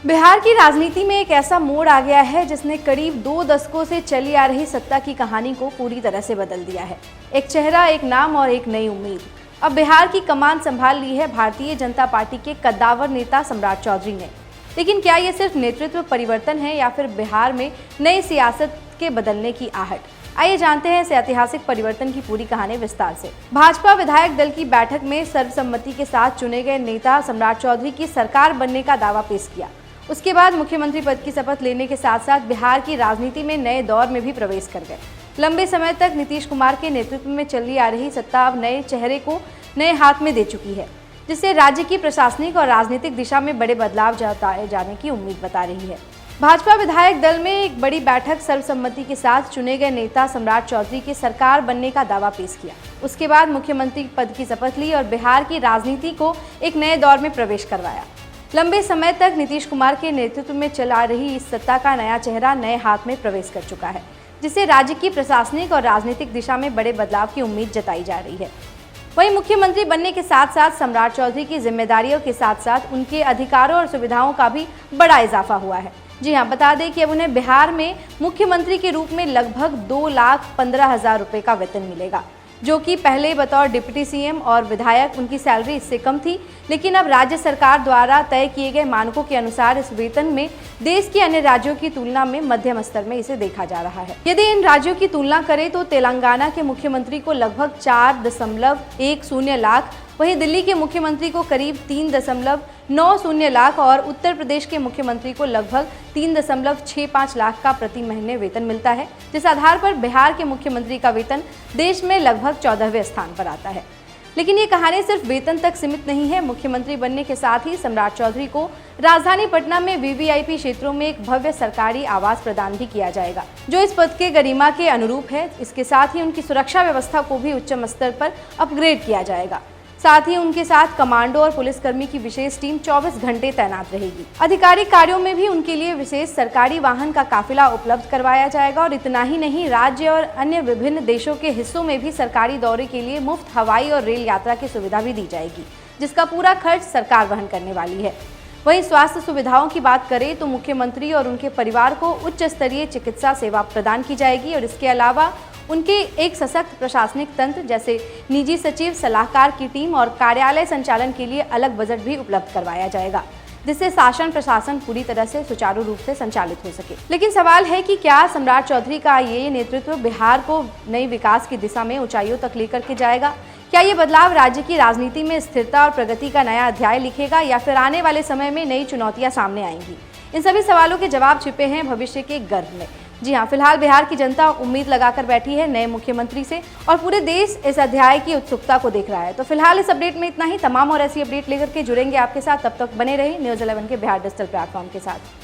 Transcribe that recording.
बिहार की राजनीति में एक ऐसा मोड़ आ गया है जिसने करीब 2 दशकों से चली आ रही सत्ता की कहानी को पूरी तरह से बदल दिया है। एक चेहरा, एक नाम और एक नई उम्मीद। अब बिहार की कमान संभाल ली है भारतीय जनता पार्टी के कद्दावर नेता सम्राट चौधरी ने। लेकिन क्या ये सिर्फ नेतृत्व परिवर्तन है या फिर बिहार में नई सियासत के बदलने की आहट? आइए जानते हैं इस ऐतिहासिक परिवर्तन की पूरी कहानी विस्तार से। भाजपा विधायक दल की बैठक में सर्वसम्मति के साथ चुने गए नेता सम्राट चौधरी की सरकार बनने का दावा पेश किया। उसके बाद मुख्यमंत्री पद की शपथ लेने के साथ साथ बिहार की राजनीति में नए दौर में भी प्रवेश कर गए। लंबे समय तक नीतीश कुमार के नेतृत्व में चली आ रही सत्ता अब नए चेहरे को नए हाथ में दे चुकी है, जिससे राज्य की प्रशासनिक और राजनीतिक दिशा में बड़े बदलाव जाने की उम्मीद बता रही है। भाजपा विधायक दल में एक बड़ी बैठक सर्वसम्मति के साथ चुने गए नेता सम्राट चौधरी के सरकार बनने का दावा पेश किया। उसके बाद मुख्यमंत्री पद की शपथ ली और बिहार की राजनीति को एक नए दौर में प्रवेश करवाया। लंबे समय तक नीतीश कुमार के नेतृत्व में चला रही इस सत्ता का नया चेहरा नए हाथ में प्रवेश कर चुका है, जिससे राज्य की प्रशासनिक और राजनीतिक दिशा में बड़े बदलाव की उम्मीद जताई जा रही है। वहीं मुख्यमंत्री बनने के साथ साथ सम्राट चौधरी की जिम्मेदारियों के साथ साथ उनके अधिकारों और सुविधाओं का भी बड़ा इजाफा हुआ है। जी हाँ, बता दें कि अब उन्हें बिहार में मुख्यमंत्री के रूप में लगभग 2,15,000 रुपये का वेतन मिलेगा, जो कि पहले बतौर डिप्टी सीएम और विधायक उनकी सैलरी इससे कम थी। लेकिन अब राज्य सरकार द्वारा तय किए गए मानकों के अनुसार इस वेतन में देश के अन्य राज्यों की तुलना में मध्यम स्तर में इसे देखा जा रहा है। यदि इन राज्यों की तुलना करें तो तेलंगाना के मुख्यमंत्री को लगभग 4.10 लाख, वहीं दिल्ली के मुख्यमंत्री को करीब 3.90 लाख और उत्तर प्रदेश के मुख्यमंत्री को लगभग 3.65 लाख का प्रति महीने वेतन मिलता है, जिस आधार पर बिहार के मुख्यमंत्री का वेतन देश में लगभग 14वें स्थान पर आता है। लेकिन ये कहानी सिर्फ वेतन तक सीमित नहीं है। मुख्यमंत्री बनने के साथ ही सम्राट चौधरी को राजधानी पटना में वीवीआईपी क्षेत्रों में एक भव्य सरकारी आवास प्रदान भी किया जाएगा, जो इस पद के गरिमा के अनुरूप है। इसके साथ ही उनकी सुरक्षा व्यवस्था को भी उच्च स्तर पर अपग्रेड किया जाएगा। साथ ही उनके साथ कमांडो और पुलिसकर्मी की विशेष टीम 24 घंटे तैनात रहेगी। आधिकारिक कार्यों में भी उनके लिए विशेष सरकारी वाहन का काफिला उपलब्ध करवाया जाएगा। और इतना ही नहीं, राज्य और अन्य विभिन्न देशों के हिस्सों में भी सरकारी दौरे के लिए मुफ्त हवाई और रेल यात्रा की सुविधा भी दी जाएगी, जिसका पूरा खर्च सरकार वहन करने वाली है। वहीं स्वास्थ्य सुविधाओं की बात करें तो मुख्यमंत्री और उनके परिवार को उच्च स्तरीय चिकित्सा सेवा प्रदान की जाएगी और इसके अलावा उनके एक सशक्त प्रशासनिक तंत्र जैसे निजी सचिव, सलाहकार की टीम और कार्यालय संचालन के लिए अलग बजट भी उपलब्ध करवाया जाएगा, जिससे शासन प्रशासन पूरी तरह से सुचारू रूप से संचालित हो सके। लेकिन सवाल है कि क्या सम्राट चौधरी का ये नेतृत्व बिहार को नई विकास की दिशा में ऊंचाइयों तक लेकर के जाएगा? क्या ये बदलाव राज्य की राजनीति में स्थिरता और प्रगति का नया अध्याय लिखेगा या फिर आने वाले समय में नई चुनौतियां सामने आएंगी? इन सभी सवालों के जवाब छिपे हैं भविष्य के गर्भ में। जी हाँ, फिलहाल बिहार की जनता उम्मीद लगाकर बैठी है नए मुख्यमंत्री से और पूरे देश इस अध्याय की उत्सुकता को देख रहा है। तो फिलहाल इस अपडेट में इतना ही। तमाम और ऐसी अपडेट लेकर के जुड़ेंगे आपके साथ। तब तक बने रहिए न्यूज़ 11 के बिहार डिजिटल प्लेटफॉर्म के साथ।